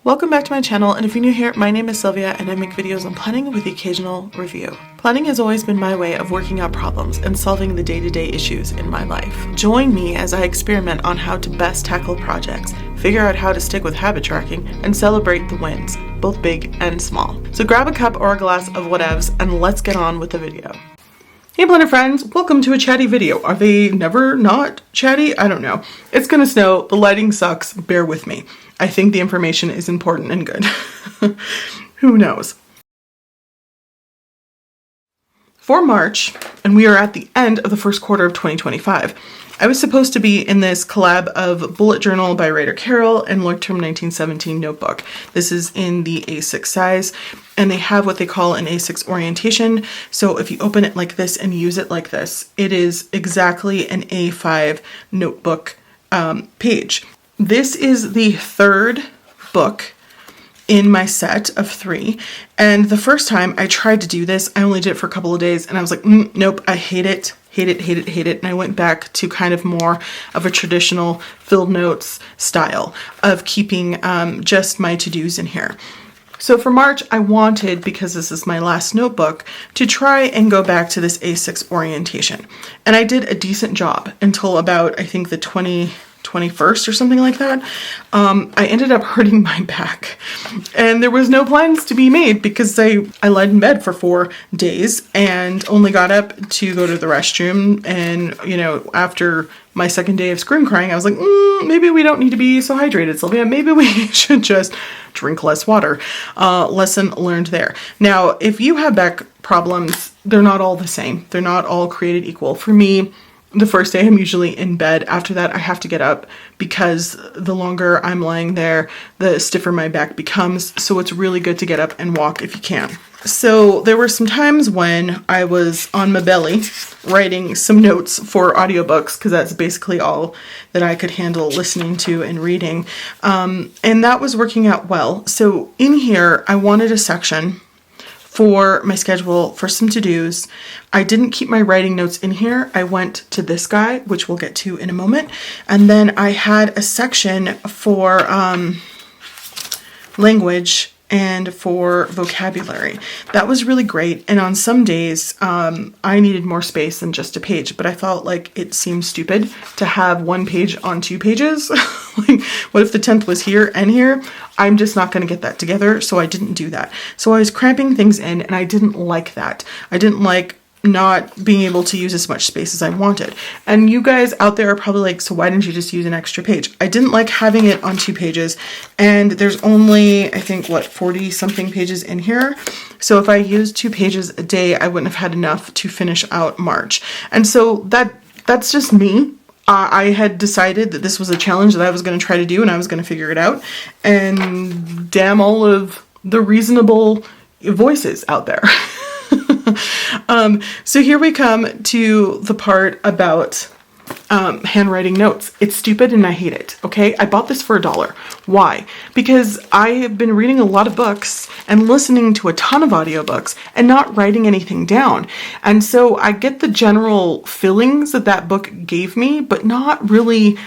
Welcome back to my channel, and if you're new here, my name is Sylvia and I make videos on planning with the occasional review. Planning has always been my way of working out problems and solving the day-to-day issues in my life. Join me as I experiment on how to best tackle projects, figure out how to stick with habit tracking, and celebrate the wins, both big and small. So grab a cup or a glass of whatevs and let's get on with the video. Hey planner friends, welcome to a chatty video. Are they never not chatty? I don't know. It's gonna snow, the lighting sucks, bear with me. I think the information is important and good. Who knows? For March, and we are at the end of the first quarter of 2025, I was supposed to be in this collab of Bullet Journal by Writer Carol and Leuchtturm 1917 notebook. This is in the A6 size, and they have what they call an A6 orientation. So if you open it like this and use it like this, it is exactly an A5 notebook page. This is the third book in my set of 3, and the first time I tried to do this, I only did it for a couple of days and I was like, nope, I hate it, and I went back to kind of more of a traditional filled notes style of keeping just my to-dos in here. So for March, I wanted, because this is my last notebook, to try and go back to this A6 orientation. And I did a decent job until about, I think, the 21st or something like that. I ended up hurting my back, and there was no plans to be made because I lied in bed for 4 days and only got up to go to the restroom. And you know, after my second day of scream crying, I was like, maybe we don't need to be so hydrated, Sylvia. Maybe we should just drink less water. Lesson learned there. Now, if you have back problems, they're not all the same. They're not all created equal. For me, the first day I'm usually in bed. After that, I have to get up because the longer I'm lying there, the stiffer my back becomes. So it's really good to get up and walk if you can. So there were some times when I was on my belly writing some notes for audiobooks, because that's basically all that I could handle listening to and reading. And that was working out well. So in here, I wanted a section for my schedule for some to-dos. I didn't keep my writing notes in here. I went to this guy, which we'll get to in a moment. And then I had a section for language and for vocabulary. That was really great. And on some days, I needed more space than just a page, but I felt like it seemed stupid to have 1 page on 2 pages. Like, what if the 10th was here and here? I'm just not going to get that together, so I didn't do that. So I was cramping things in, and I didn't like that. I didn't like not being able to use as much space as I wanted. And you guys out there are probably like, so why didn't you just use an extra page? I didn't like having it on 2 pages, and there's only, I think, what, 40 something pages in here. So if I used 2 pages a day, I wouldn't have had enough to finish out March. And so that's just me. I had decided that this was a challenge that I was going to try to do, and I was going to figure it out. And damn all of the reasonable voices out there. So here we come to the part about handwriting notes. It's stupid and I hate it, okay? I bought this for $1. Why? Because I have been reading a lot of books and listening to a ton of audiobooks and not writing anything down. And so I get the general feelings that that book gave me, but not really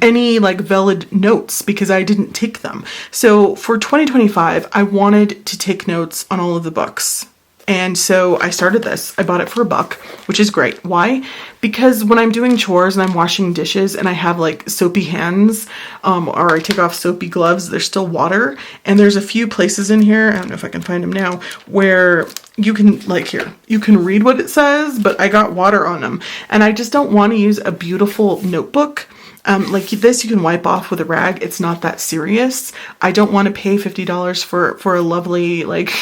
any like valid notes because I didn't take them. So for 2025, I wanted to take notes on all of the books. And so I started this. I bought it for $1, which is great. Why? Because when I'm doing chores and I'm washing dishes and I have like soapy hands, or I take off soapy gloves, there's still water. And there's a few places in here, I don't know if I can find them now, where you can, like here, you can read what it says, but I got water on them. And I just don't want to use a beautiful notebook. Like this, you can wipe off with a rag. It's not that serious. I don't want to pay $50 for a lovely like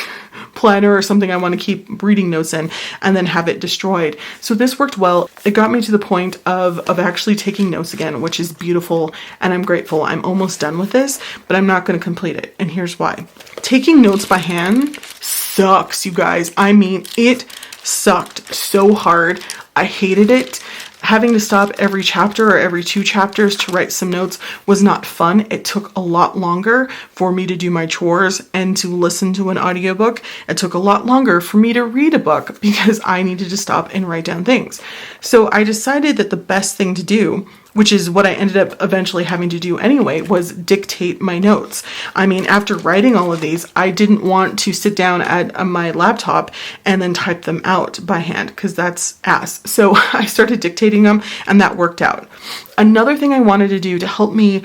planner or something I want to keep reading notes in and then have it destroyed. So this worked well. It got me to the point of actually taking notes again, which is beautiful, and I'm grateful. I'm almost done with this, but I'm not going to complete it. And here's why. Taking notes by hand sucks, you guys. I mean, it sucked so hard. I hated it. Having to stop every chapter or every 2 chapters to write some notes was not fun. It took a lot longer for me to do my chores and to listen to an audiobook. It took a lot longer for me to read a book because I needed to stop and write down things. So I decided that the best thing to do which is what I ended up eventually having to do anyway, was dictate my notes. I mean, after writing all of these, I didn't want to sit down at my laptop and then type them out by hand, because that's ass. So I started dictating them, and that worked out. Another thing I wanted to do to help me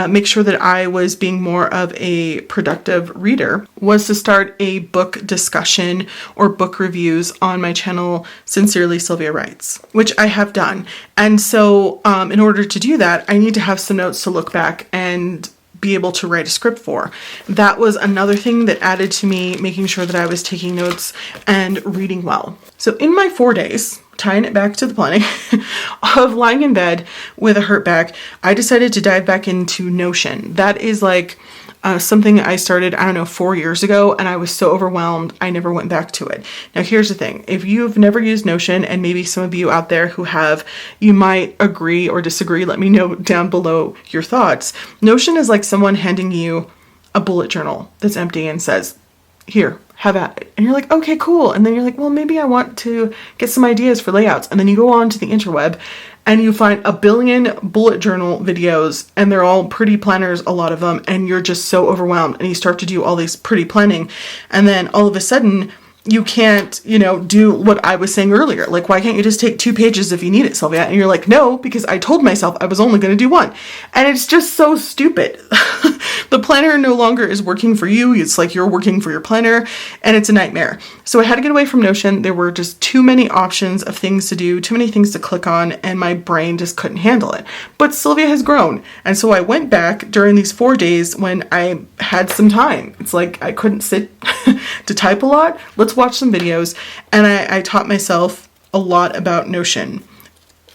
make sure that I was being more of a productive reader was to start a book discussion or book reviews on my channel, Sincerely Sylvia Writes, which I have done. And so in order to do that, I need to have some notes to look back and be able to write a script for. That was another thing that added to me making sure that I was taking notes and reading well. So in my 4 days, tying it back to the planning of lying in bed with a hurt back, I decided to dive back into Notion. That is like something I started, I don't know, 4 years ago, and I was so overwhelmed, I never went back to it. Now, here's the thing. If you've never used Notion, and maybe some of you out there who have, you might agree or disagree, let me know down below your thoughts. Notion is like someone handing you a bullet journal that's empty and says, here, have at it. And you're like, okay, cool. And then you're like, well, maybe I want to get some ideas for layouts. And then you go on to the interweb and you find a billion bullet journal videos, and they're all pretty planners, a lot of them. And you're just so overwhelmed, and you start to do all these pretty planning. And then all of a sudden you can't, do what I was saying earlier. Like, why can't you just take 2 pages if you need it, Sylvia? And you're like, no, because I told myself I was only going to do 1. And it's just so stupid. The planner no longer is working for you. It's like you're working for your planner, and it's a nightmare. So I had to get away from Notion. There were just too many options of things to do, too many things to click on, and my brain just couldn't handle it. But Sylvia has grown. And so I went back during these 4 days when I had some time. It's like I couldn't sit to type a lot. Let's watch some videos. And I taught myself a lot about Notion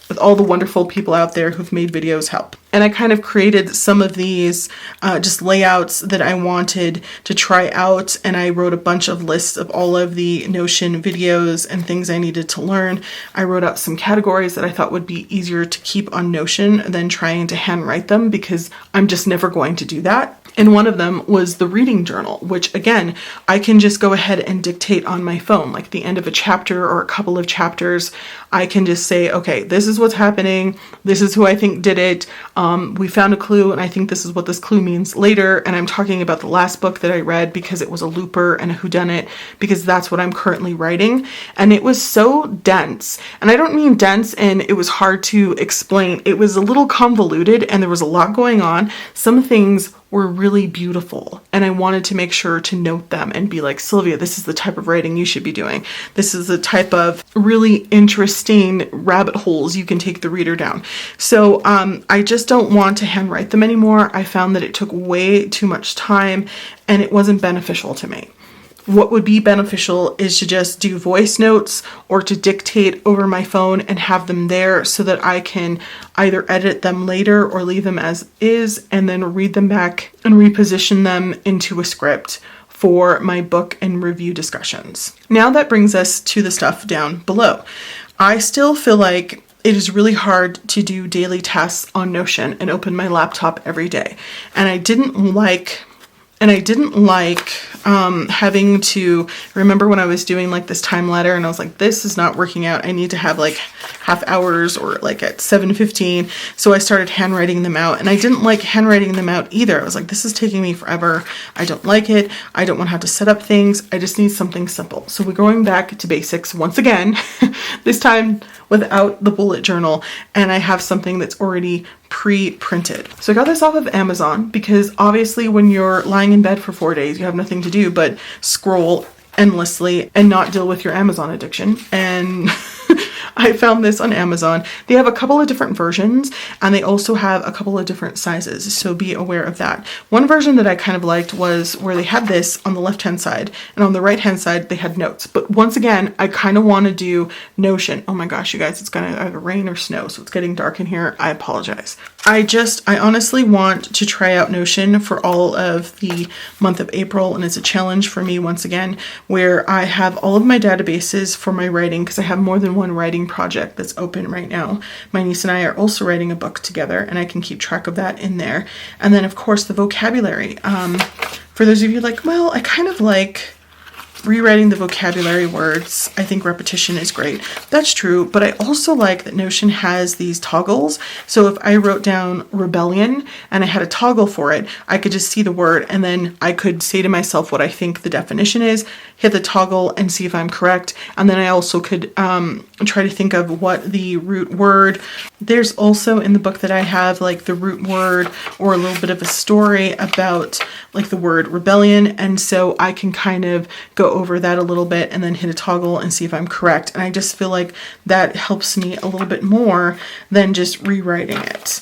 with all the wonderful people out there who've made videos help. And I kind of created some of these just layouts that I wanted to try out. And I wrote a bunch of lists of all of the Notion videos and things I needed to learn. I wrote out some categories that I thought would be easier to keep on Notion than trying to handwrite them, because I'm just never going to do that. And one of them was the reading journal, which again, I can just go ahead and dictate on my phone, like the end of a chapter or a couple of chapters. I can just say, okay, this is what's happening. This is who I think did it. We found a clue, and I think this is what this clue means later. And I'm talking about the last book that I read because it was a looper and a whodunit, because that's what I'm currently writing. And it was so dense. And I don't mean dense and it was hard to explain. It was a little convoluted and there was a lot going on. Some things were really beautiful, and I wanted to make sure to note them and be like, Sylvia, this is the type of writing you should be doing. This is the type of really interesting rabbit holes you can take the reader down. So I just don't want to handwrite them anymore. I found that it took way too much time and it wasn't beneficial to me. What would be beneficial is to just do voice notes or to dictate over my phone and have them there so that I can either edit them later or leave them as is and then read them back and reposition them into a script for my book and review discussions. Now that brings us to the stuff down below. I still feel like it is really hard to do daily tasks on Notion and open my laptop every day. And I didn't like having to remember when I was doing like this time ladder, and I was like, this is not working out. I need to have like half hours or like at 7:15. So I started handwriting them out, and I didn't like handwriting them out either. I was like, this is taking me forever. I don't like it. I don't want to have to set up things. I just need something simple. So we're going back to basics once again, this time without the bullet journal, and I have something that's already pre-printed. So I got this off of Amazon because obviously when you're lying in bed for 4 days, you have nothing to do but scroll endlessly and not deal with your Amazon addiction. And I found this on Amazon. They have a couple of different versions, and they also have a couple of different sizes, so be aware of that. One version that I kind of liked was where they had this on the left-hand side, and on the right-hand side they had notes. But once again, I kind of want to do Notion. Oh my gosh, you guys, it's gonna either rain or snow, so it's getting dark in here. I apologize. I honestly want to try out Notion for all of the month of April, and it's a challenge for me once again, where I have all of my databases for my writing, because I have more than one writing project that's open right now. My niece and I are also writing a book together, and I can keep track of that in there. And then of course the vocabulary. For those of you like, well, I kind of like rewriting the vocabulary words. I think repetition is great. That's true, but I also like that Notion has these toggles. So if I wrote down rebellion and I had a toggle for it, I could just see the word and then I could say to myself what I think the definition is, hit the toggle and see if I'm correct. And then I also could try to think of what the root word. There's also in the book that I have like the root word or a little bit of a story about like the word rebellion, and so I can kind of go over that a little bit and then hit a toggle and see if I'm correct. And I just feel like that helps me a little bit more than just rewriting it.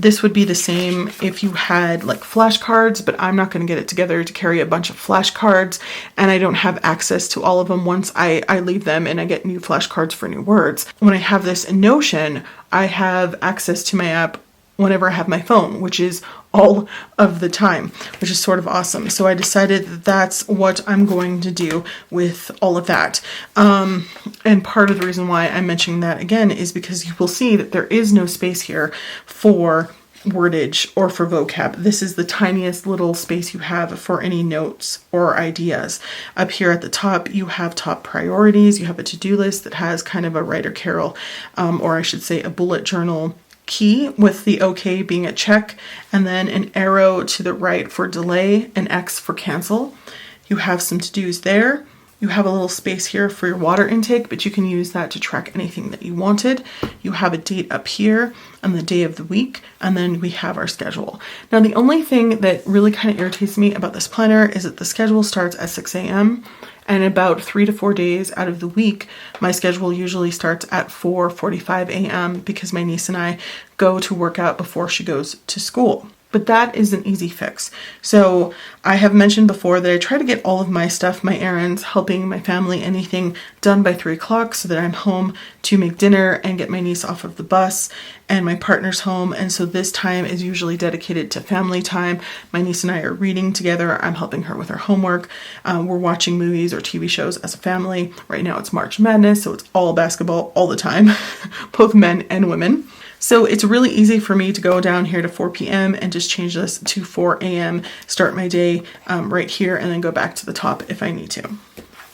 This would be the same if you had like flashcards, but I'm not going to get it together to carry a bunch of flashcards, and I don't have access to all of them once I leave them and I get new flashcards for new words. When I have this in Notion, I have access to my app whenever I have my phone, which is all of the time, which is sort of awesome. So I decided that that's what I'm going to do with all of that. And part of the reason why I'm mentioning that again is because you will see that there is no space here for wordage or for vocab. This is the tiniest little space you have for any notes or ideas. Up here at the top, you have top priorities. You have a to-do list that has kind of a Writer Carol, or I should say a bullet journal key with the OK being a check, and then an arrow to the right for delay, an X for cancel. You have some to-dos there. You have a little space here for your water intake, but you can use that to track anything that you wanted. You have a date up here and the day of the week, and then we have our schedule. Now, the only thing that really kind of irritates me about this planner is that the schedule starts at 6 a.m. and about 3 to 4 days out of the week, my schedule usually starts at 4:45 a.m. because my niece and I go to work out before she goes to school. But that is an easy fix. So I have mentioned before that I try to get all of my stuff, my errands, helping my family, anything done by 3 o'clock so that I'm home to make dinner and get my niece off of the bus, and my partner's home. And so this time is usually dedicated to family time. My niece and I are reading together. I'm helping her with her homework. We're watching movies or TV shows as a family. Right now it's March Madness, so it's all basketball all the time, both men and women. So it's really easy for me to go down here to 4 p.m. and just change this to 4 a.m., start my day right here, and then go back to the top if I need to.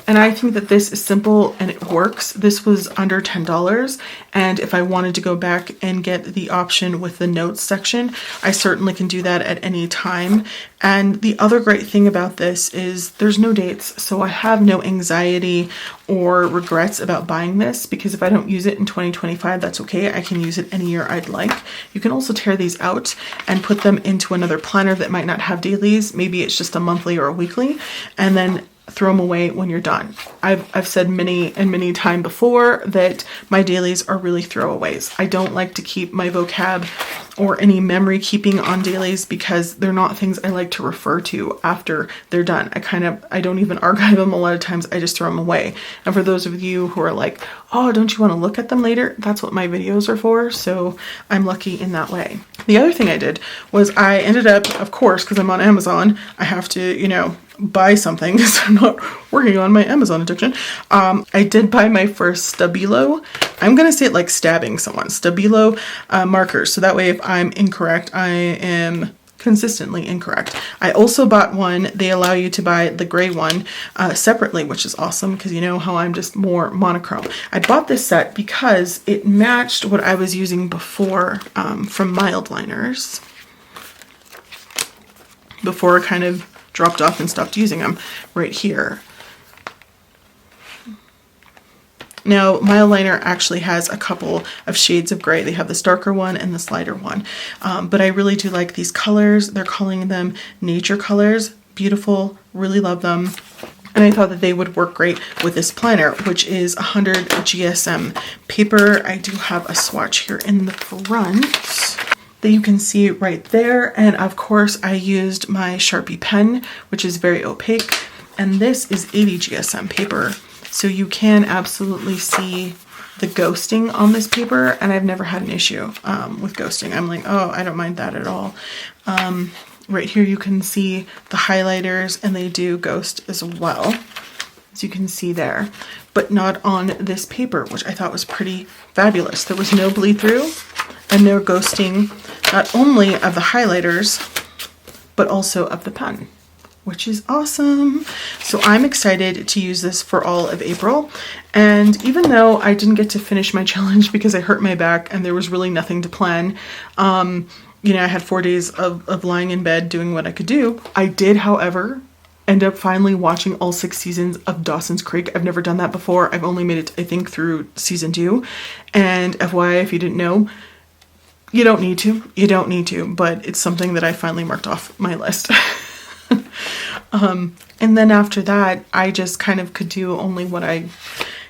And I think that this is simple and it works. This was under $10, and if I wanted to go back and get the option with the notes section, I certainly can do that at any time. And the other great thing about this is there's no dates, so I have no anxiety or regrets about buying this, because if I don't use it in 2025, that's okay. I can use it any year I'd like. You can also tear these out and put them into another planner that might not have dailies. Maybe it's just a monthly or a weekly, and then throw them away when you're done. I've said many time before that my dailies are really throwaways. I don't like to keep my vocab or any memory keeping on dailies because they're not things I like to refer to after they're done. I don't even archive them. A lot of times I just throw them away. And for those of you who are like, oh, don't you want to look at them later? That's what my videos are for. So I'm lucky in that way. The other thing I did was I ended up, of course, because I'm on Amazon, I have to, buy something because I'm not working on my Amazon addiction. I did buy my first Stabilo. I'm going to say it like stabbing someone. Stabilo markers. So that way if I'm incorrect, I am consistently incorrect. I also bought one. They allow you to buy the gray one separately, which is awesome because you know how I'm just more monochrome. I bought this set because it matched what I was using before from Mildliners. Before I kind of dropped off and stopped using them right here. Now, Mildliner actually has a couple of shades of gray. They have this darker one and this lighter one. But I really do like these colors. They're calling them nature colors. Beautiful. Really love them. And I thought that they would work great with this planner, which is 100 GSM paper. I do have a swatch here in the front that you can see right there. And of course I used my Sharpie pen, which is very opaque. And this is 80 GSM paper. So you can absolutely see the ghosting on this paper. And I've never had an issue with ghosting. I'm like, oh, I don't mind that at all. Right here you can see the highlighters, and they do ghost as well, as you can see there. But not on this paper, which I thought was pretty fabulous. There was no bleed through and no ghosting, not only of the highlighters, but also of the pen, which is awesome. So I'm excited to use this for all of April. And even though I didn't get to finish my challenge because I hurt my back and there was really nothing to plan, you know, I had 4 days of lying in bed doing what I could do. I did, however, end up finally watching all 6 seasons of Dawson's Creek. I've never done that before. I've only made it, I think, through season 2. And FYI, if you didn't know, you don't need to. You don't need to, but it's something that I finally marked off my list. And then after that, I just kind of could do only what I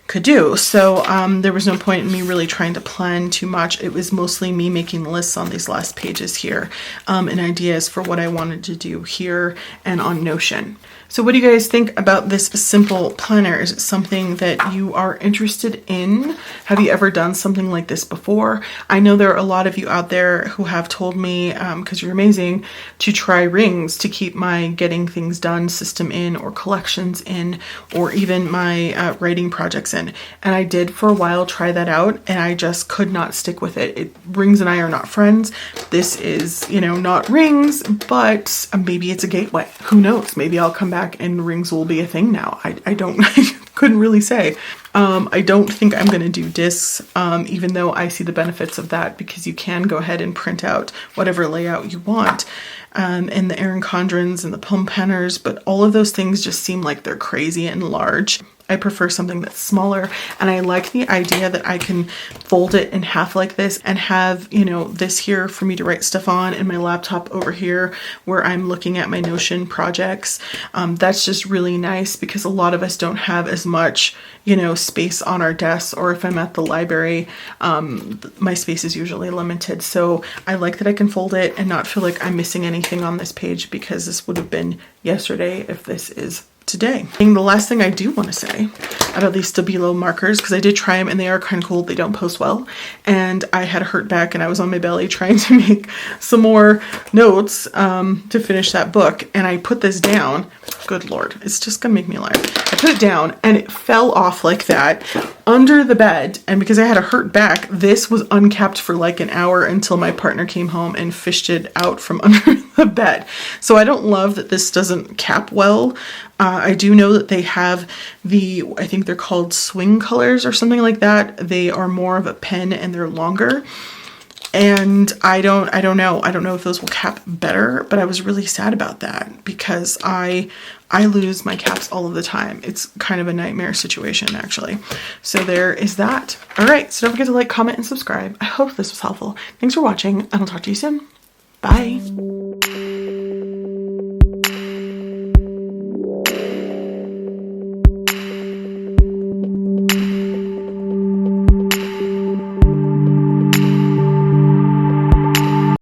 could do. So there was no point in me really trying to plan too much. It was mostly me making lists on these last pages here, and ideas for what I wanted to do here and on Notion. So what do you guys think about this simple planner? Is it something that you are interested in? Have you ever done something like this before? I know there are a lot of you out there who have told me, because you're amazing, to try rings to keep my getting things done system in, or collections in, or even my writing projects in. And I did for a while try that out, and I just could not stick with it. Rings and I are not friends. This is, you know, not rings, but maybe it's a gateway. Who knows? Maybe I'll come back and rings will be a thing now. I don't, I couldn't really say. I don't think I'm going to do discs, even though I see the benefits of that, because you can go ahead and print out whatever layout you want. And the Erin Condrens and the Plum Penners, but all of those things just seem like they're crazy and large. I prefer something that's smaller, and I like the idea that I can fold it in half like this and have, you know, this here for me to write stuff on, and my laptop over here where I'm looking at my Notion projects. That's just really nice, because a lot of us don't have as much, you know, space on our desks, or if I'm at the library, my space is usually limited. So I like that I can fold it and not feel like I'm missing anything on this page, because this would have been yesterday if this is today. And the last thing I do want to say about these Stabilo markers, because I did try them and they are kind of cool. They don't post well. And I had a hurt back and I was on my belly trying to make some more notes to finish that book. And I put this down. Good Lord, it's just gonna make me laugh. I put it down and it fell off like that under the bed. And because I had a hurt back, this was uncapped for like an hour until my partner came home and fished it out from under the bed. So I don't love that this doesn't cap well. I do know that they have I think they're called swing colors or something like that. They are more of a pen and they're longer. And I don't know. I don't know if those will cap better, but I was really sad about that, because I lose my caps all of the time. It's kind of a nightmare situation, actually. So there is that. All right. So don't forget to like, comment, and subscribe. I hope this was helpful. Thanks for watching, and I'll talk to you soon. Bye.